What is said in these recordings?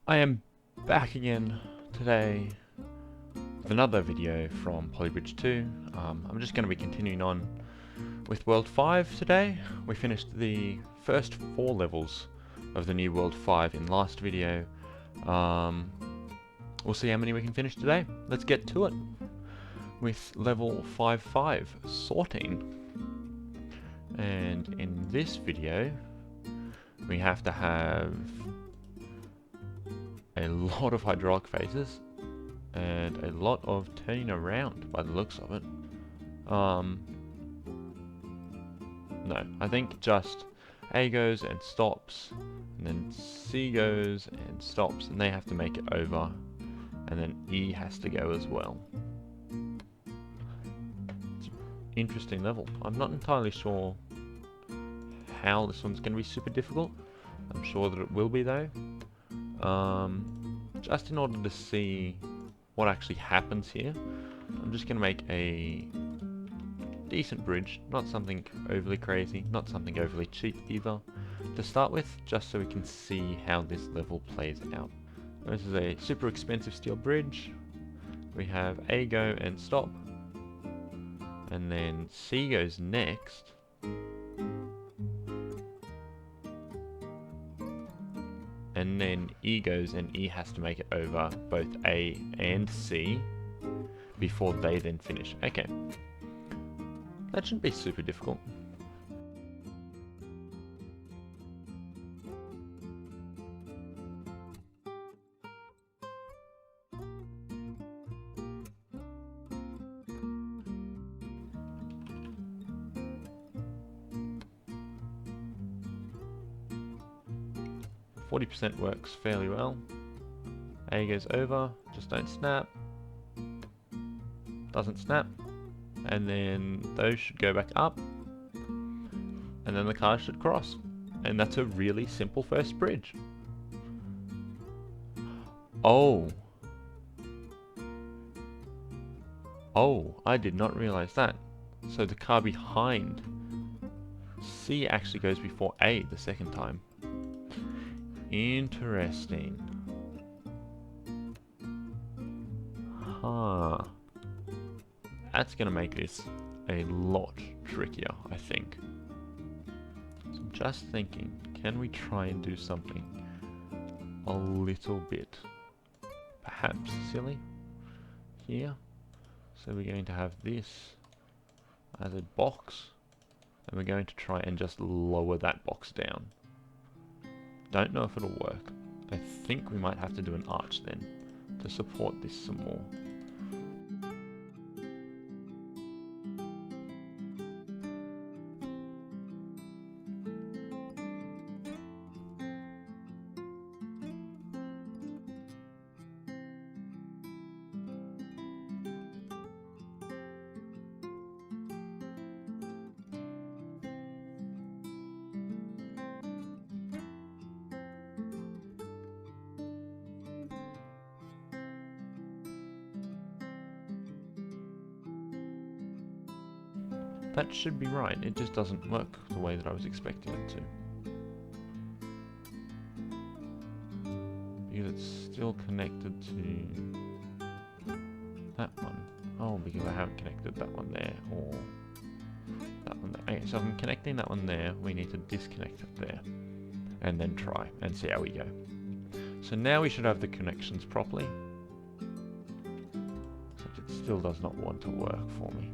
I am back again today with another video from Polybridge 2. I'm just going to be continuing on with World 5 today. We finished the first 4 levels of the new World 5 in last video. We'll see how many we can finish today. Let's get to it with level 5.5, sorting. And in this video, we have to have a lot of hydraulic phases and a lot of turning around by the looks of it. No, I think just A goes and stops, and then C goes and stops, and they have to make it over, and then E has to go as well. It's an interesting level. I'm not entirely sure how this one's going to be super difficult. I'm sure that it will be though. Just in order to see what actually happens here, I'm just going to make a decent bridge, not something overly crazy, not something overly cheap either, to start with, just so we can see how this level plays out. This is a super expensive steel bridge. We have A go and stop, and then C goes next. And then E goes, and E has to make it over both A and C before they then finish. Okay. That shouldn't be super difficult. %40 works fairly well. A goes over, just don't snap. Doesn't snap. And then those should go back up. And then the cars should cross. And that's a really simple first bridge. Oh. Oh, I did not realize that. So the car behind C actually goes before A the second time. Interesting. Huh. That's gonna make this a lot trickier, I think. So I'm just thinking, can we try and do something a little bit perhaps silly here? So we're going to have this as a box, and we're going to try and just lower that box down. Don't know if it'll work. I think we might have to do an arch then to support this some more. That should be right, it just doesn't work the way that I was expecting it to. Because it's still connected to that one. Oh, because I haven't connected that one there, or that one there. Okay, so if I'm connecting that one there, we need to disconnect it there. And then try, and see how we go. So now we should have the connections properly. Except it still does not want to work for me.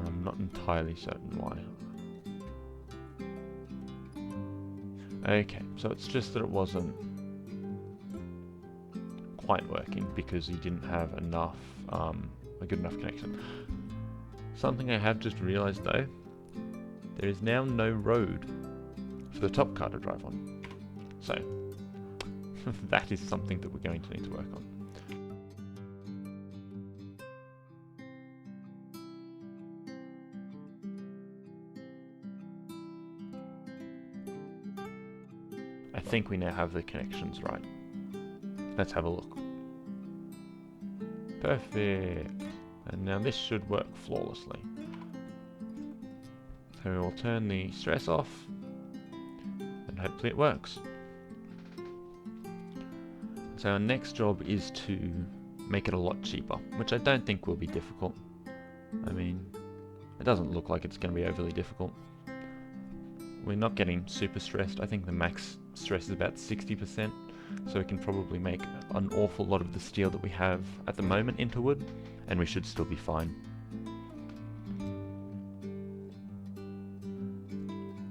I'm not entirely certain why. Okay, so it's just that it wasn't quite working because he didn't have enough, a good enough connection. Something I have just realized though, there is now no road for the top car to drive on. So, that is something that we're going to need to work on. I think we now have the connections right. Let's have a look. Perfect. And now this should work flawlessly. So we'll turn the stress off, and hopefully it works. So our next job is to make it a lot cheaper, which I don't think will be difficult. I mean, it doesn't look like it's going to be overly difficult. We're not getting super stressed. I think the max stress is about 60%, so we can probably make an awful lot of the steel that we have at the moment into wood, and we should still be fine.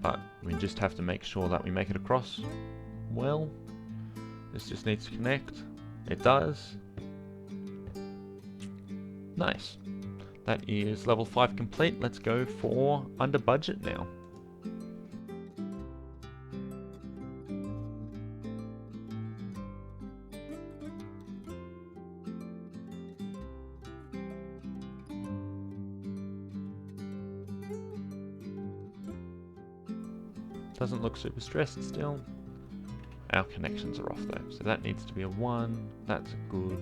But we just have to make sure that we make it across well. This just needs to connect. It does. Nice. That is level 5 complete. Let's go for under budget now. Doesn't look super stressed still. Our connections are off though, so that needs to be a 1. That's good.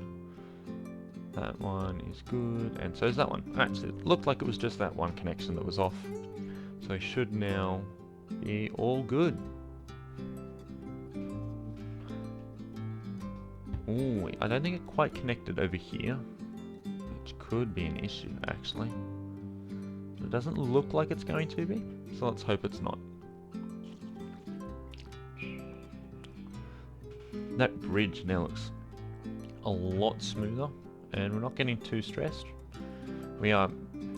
That one is good, and so is that one. Actually, it looked like it was just that one connection that was off. So it should now be all good. Ooh, I don't think it quite connected over here, which could be an issue actually. It doesn't look like it's going to be, so let's hope it's not. That bridge now looks a lot smoother, and we're not getting too stressed. We are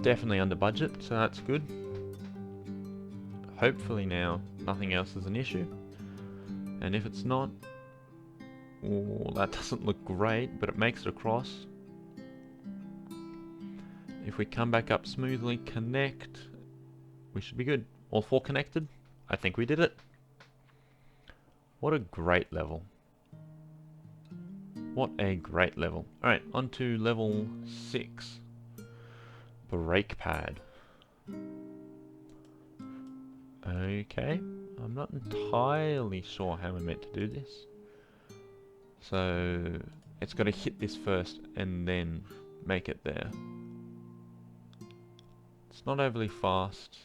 definitely under budget, so that's good. Hopefully now nothing else is an issue, and if it's not, oh, that doesn't look great, but it makes it across. If we come back up smoothly, connect, we should be good. All 4 connected. I think we did it. What a great level. What a great level. Alright, on to level 6. Brake pad. Okay, I'm not entirely sure how we're meant to do this. So, it's got to hit this first and then make it there. It's not overly fast.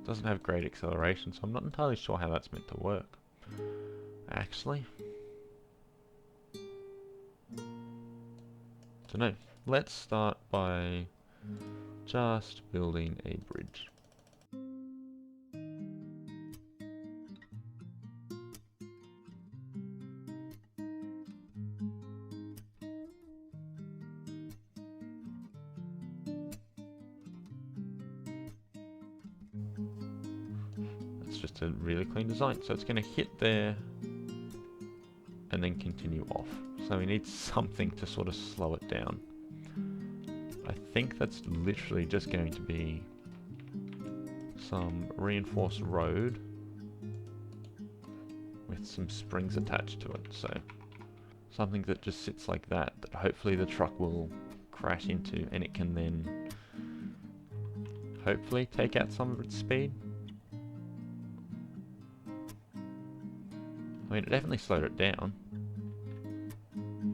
Doesn't have great acceleration, so I'm not entirely sure how that's meant to work. Actually. Don't know. Let's start by just building a bridge. That's just a really clean design. So it's going to hit there and then continue off. So we need something to sort of slow it down. I think that's literally just going to be some reinforced road with some springs attached to it. So something that just sits like that, that hopefully the truck will crash into, and it can then hopefully take out some of its speed. I mean, it definitely slowed it down.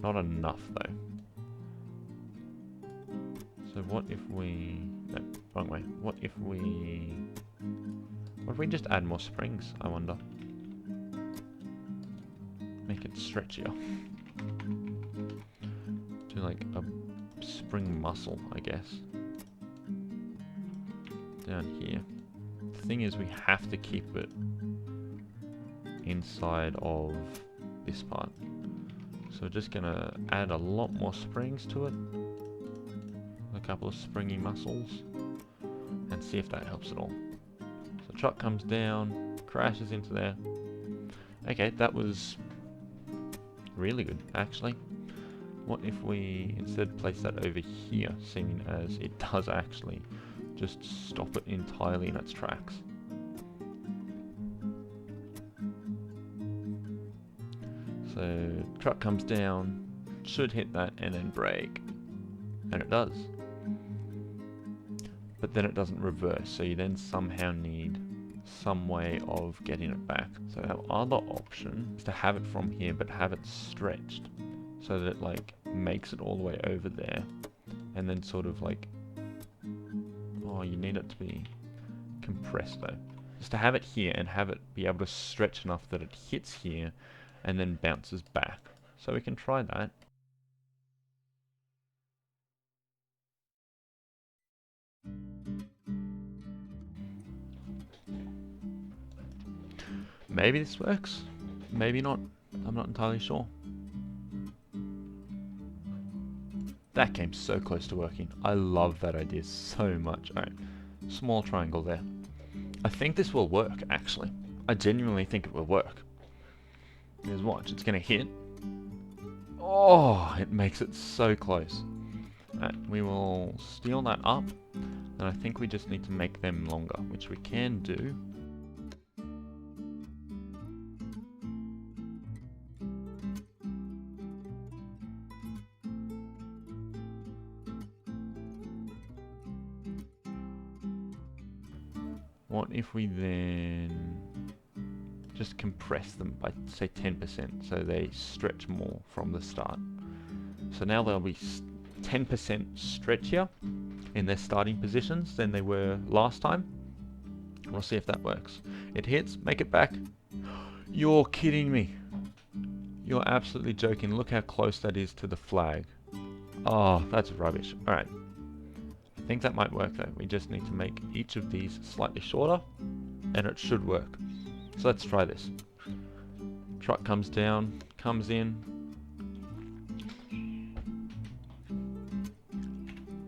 Not enough though. So what if we... no, wrong way. What if we just add more springs, I wonder? Make it stretchier. Do like a spring muscle, I guess. Down here. The thing is, we have to keep it inside of this part. So we're just gonna add a lot more springs to it. A couple of springy muscles. And see if that helps at all. So truck comes down, crashes into there. Okay, that was really good, actually. What if we instead place that over here, seeing as it does actually just stop it entirely in its tracks. So truck comes down, should hit that and then brake, and it does. But then it doesn't reverse, so you then somehow need some way of getting it back. So our other option is to have it from here, but have it stretched so that it like makes it all the way over there, and then sort of like, oh, you need it to be compressed though. Just to have it here and have it be able to stretch enough that it hits here and then bounces back. So we can try that. Maybe this works, maybe not. I'm not entirely sure. That came so close to working. I love that idea so much. Alright, small triangle there. I think this will work, actually. I genuinely think it will work. Because watch, it's going to hit. Oh, it makes it so close. Alright, we will steal that up. And I think we just need to make them longer, which we can do. What if we then just compress them by, say, 10%, so they stretch more from the start. So now they'll be 10% stretchier in their starting positions than they were last time. We'll see if that works. It hits, make it back. You're kidding me. You're absolutely joking. Look how close that is to the flag. Oh, that's rubbish. Alright. I think that might work though. We just need to make each of these slightly shorter, and it should work. So let's try this. Truck comes down, comes in,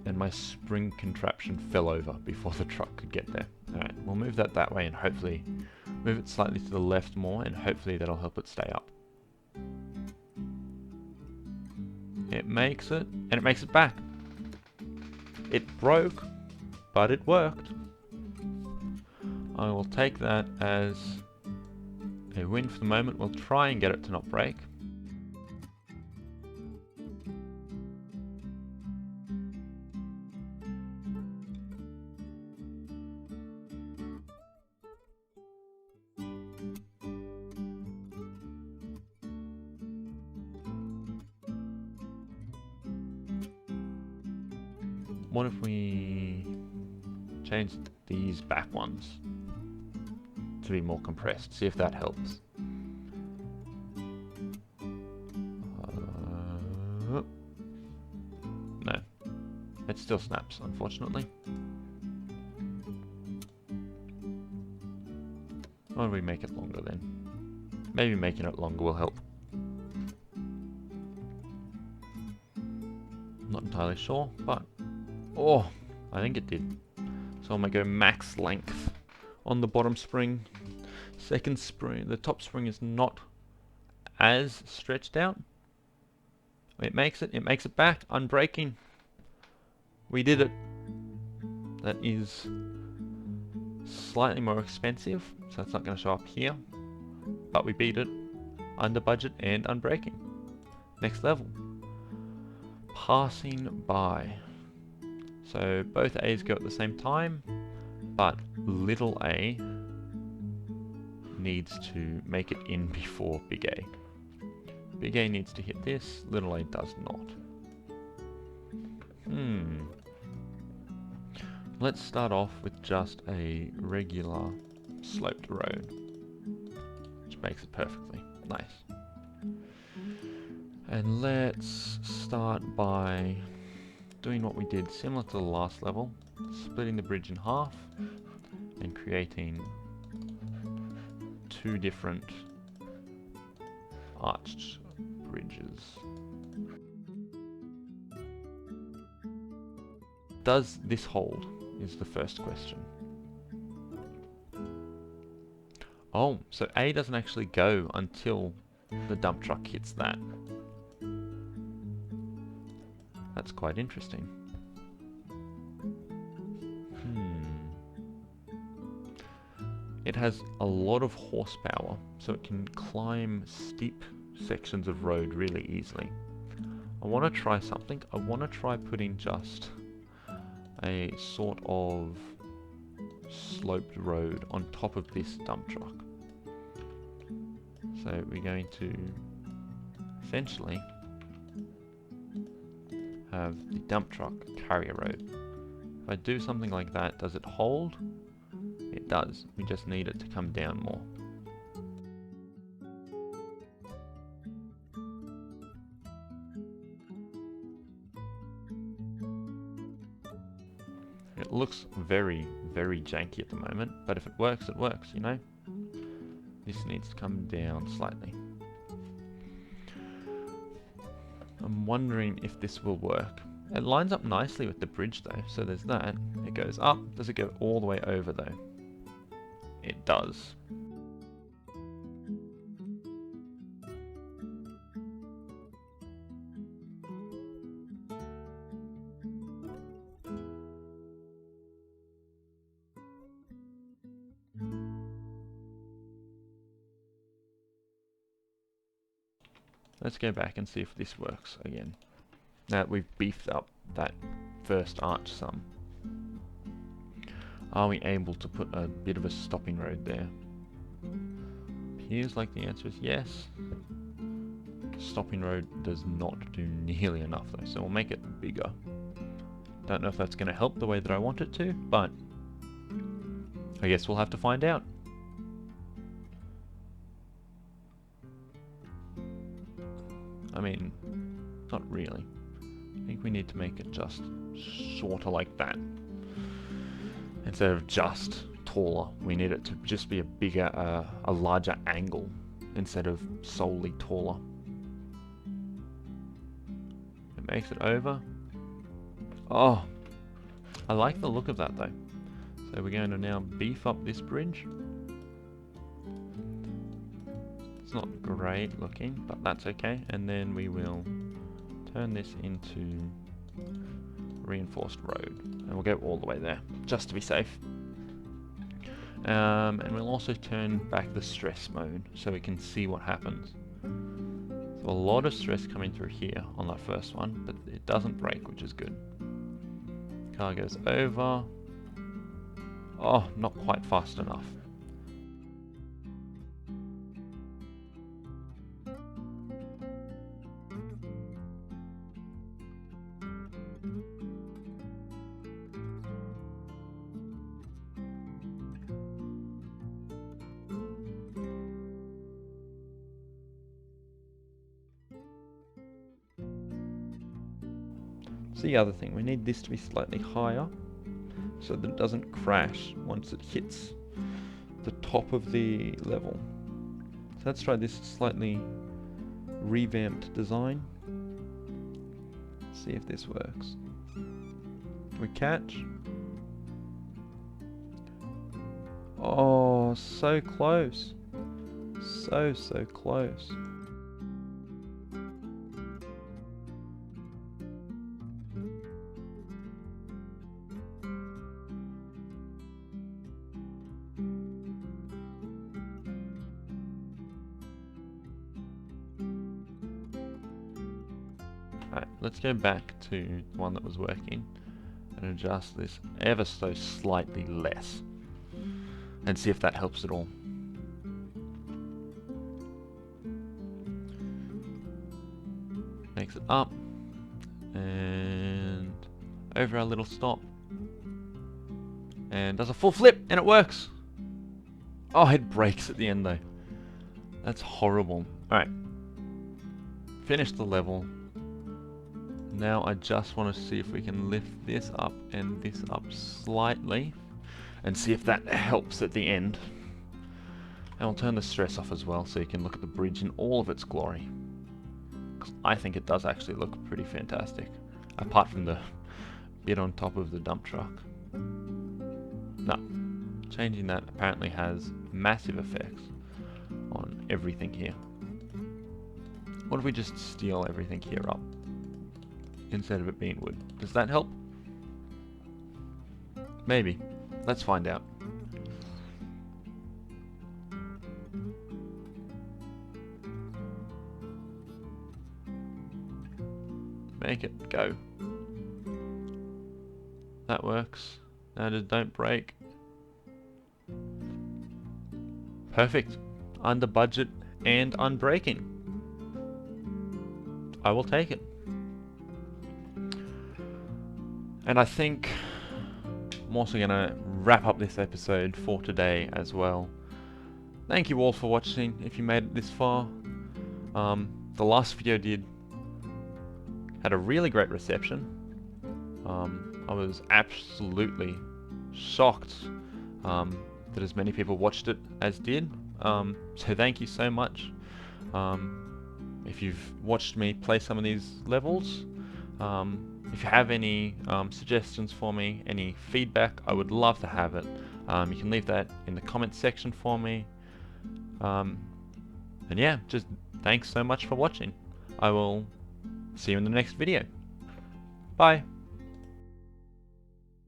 and my spring contraption fell over before the truck could get there. Alright, we'll move that way and hopefully move it slightly to the left more, and hopefully that'll help it stay up. It makes it, and it makes it back. It broke, but it worked. I will take that as a win for the moment. We'll try and get it to not break. What if we change these back ones to be more compressed? See if that helps. No. It still snaps, unfortunately. Why don't we make it longer then? Maybe making it longer will help. Not entirely sure, but... oh, I think it did. So I'm going to go max length on the bottom spring. Second spring, the top spring is not as stretched out. It makes it back, unbreaking. We did it. That is slightly more expensive, so it's not going to show up here. But we beat it, under budget and unbreaking. Next level. Passing by. So both A's go at the same time, but little a needs to make it in before big A. Big A needs to hit this, little a does not. Let's start off with just a regular sloped road, which makes it perfectly nice. And let's start by doing what we did similar to the last level, splitting the bridge in half and creating two different arched bridges. Does this hold is the first question. Oh, so A doesn't actually go until the dump truck hits that. That's quite interesting. It has a lot of horsepower, so it can climb steep sections of road really easily. I want to try something. I want to try putting just a sort of sloped road on top of this dump truck. So we're going to essentially have the dump truck carry a road. If I do something like that, does it hold? It does. We just need it to come down more. It looks very, very janky at the moment, but if it works, you know? This needs to come down slightly. I'm wondering if this will work. It lines up nicely with the bridge though, so there's that. It goes up. Does it go all the way over though? It does. Let's go back and see if this works again. Now that we've beefed up that first arch some. Are we able to put a bit of a stopping road there? Appears like the answer is yes. Stopping road does not do nearly enough though, so we'll make it bigger. Don't know if that's going to help the way that I want it to, but I guess we'll have to find out. I mean, not really. I think we need to make it just sort of like that. Instead of just taller, we need it to just be a bigger, a larger angle instead of solely taller. It makes it over. Oh, I like the look of that though. So we're going to now beef up this bridge. It's not great looking, but that's okay. And then we will turn this into reinforced road. And we'll go all the way there, just to be safe. And we'll also turn back the stress mode, so we can see what happens. So a lot of stress coming through here on that first one, but it doesn't break, which is good. Car goes over. Oh, not quite fast enough. So the other thing, we need this to be slightly higher so that it doesn't crash once it hits the top of the level. So let's try this slightly revamped design. See if this works. We catch. Oh, so close. So close. Alright, let's go back to the one that was working and adjust this ever so slightly less and see if that helps at all. Makes it up and over our little stop and does a full flip and it works. Oh, it breaks at the end though. That's horrible. Alright, finish the level. Now I just want to see if we can lift this up and this up slightly and see if that helps at the end. And we'll turn the stress off as well so you can look at the bridge in all of its glory. 'Cause I think it does actually look pretty fantastic, apart from the bit on top of the dump truck. No, changing that apparently has massive effects on everything here. What if we just steal everything here up instead of it being wood? Does that help? Maybe. Let's find out. Make it go. That works. Now just don't break. Perfect. Under budget and unbreaking. I will take it. And I think I'm also going to wrap up this episode for today as well. Thank you all for watching if you made it this far. The last video had a really great reception. I was absolutely shocked that as many people watched it as did. So thank you so much. If you've watched me play some of these levels, if you have any suggestions for me, any feedback, I would love to have it. You can leave that in the comments section for me. And yeah, just thanks so much for watching. I will see you in the next video. Bye.